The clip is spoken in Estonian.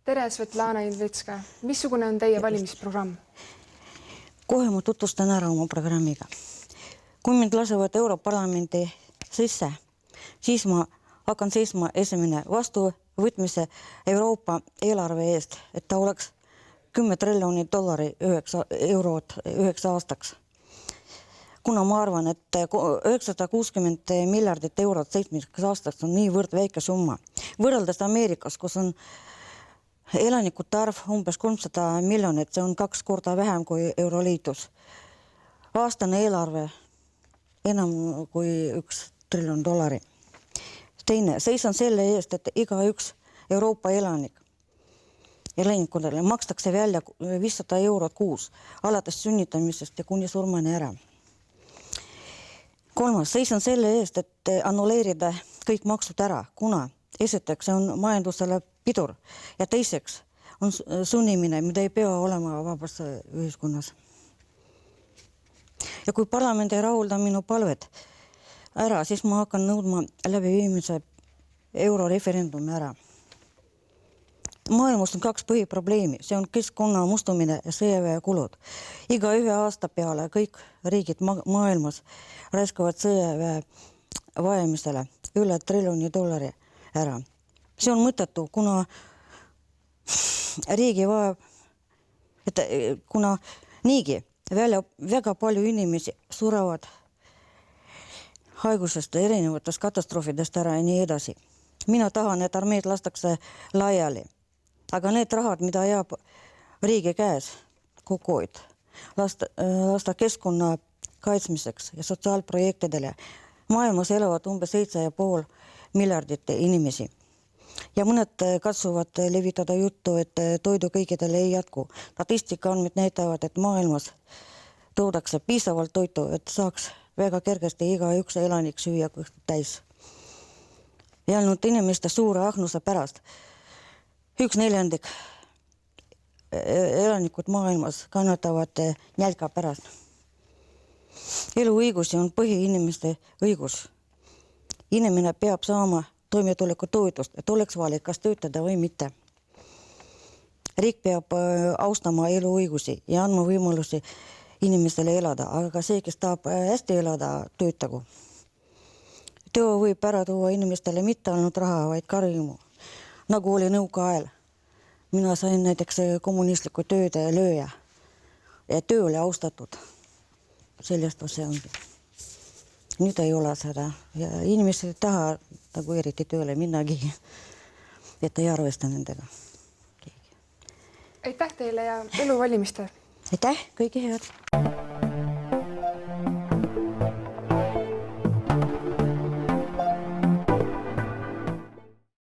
Tere, Svetlana Indvetska. Missugune on teie valimisprogramm? Kohe ma tutvustan ära oma programmiga. Kui mind lasevad Europarlamendi sisse, siis ma hakkan seisma esimene vastuvõtmise Euroopa eelarve eest, et ta oleks 10 triljonit dollari 9 aastaks. Kuna ma arvan, et 960 miljardit eurot 7 aastaks on niivõrd väike summa. Võrreldes Ameerikas, kus on elanikute arv umbes 300 miljonit, see on 2 korda vähem kui Euroliidus. Aastane eelarve enam kui 1 triljon dollari. Teine, seisan selle eest, et iga üks Euroopa elanikkondadele makstakse välja 500 eurot kuus, alates sünnitamisest ja kuni surmani ära. Kolmas, seisan selle eest, et annuleerida kõik maksud ära, kuna esiteks on majandusele pidur ja teiseks on sunnimine, mida ei pea olema vabas ühiskonnas. Ja kui parlament ei rahulda minu palvet ära, siis ma hakkan nõudma läbiviimise euroreferendumi ära. Maailmas on 2 põhiprobleemi, see on keskkonna mustumine ja sõjaväekulud. Iga 1 aasta peale kõik riigid maailmas raiskavad sõjaväe vajamisele üle $1 triljoni ära. See on mõttetu, kuna riigi vajab, kuna niigi väga palju inimesi surevad haigusest, erinevatest katastroofidest ära ja nii edasi. Mina tahan, et armeed lastakse laiali, aga need rahad, mida jääb riigi käes kokku hoid, lasta keskkonna kaitsmiseks ja sotsiaalprojektidele. Maailmas elavad umbes 7,5 miljardit inimesi. Ja mõned katsuvad levitada juttu, et toidu kõikidele ei jätku. Statistika andmed näitavad, et maailmas toodakse piisavalt toitu, et saaks väga kergesti iga üks elanik süüa täis. Ja ainult inimeste suure ahnuse pärast 1/4 elanikud maailmas kannatavad nälga pärast. Eluõigusi on põhiinimeste õigus. Inimene peab saama toimetulekutoetust, et oleks valik, kas töötada või mitte. Riik peab austama eluõigusi ja andma võimalusi inimestele elada, aga see, kes tahab hästi elada, töötagu. Töö võib ära tuua inimestele mitte ainult raha, vaid ka rõõmu. Nagu oli nõukaajal. Mina sain näiteks kommunistliku tööd lööja ja töö oli austatud. Sellest see ongi. Nüüd ei ole seda ja inimesed ei taha nagu eriti tööle minnagi, et ei arvesta nendega. Aitäh teile ja elu valimiste! Aitäh, kõige head!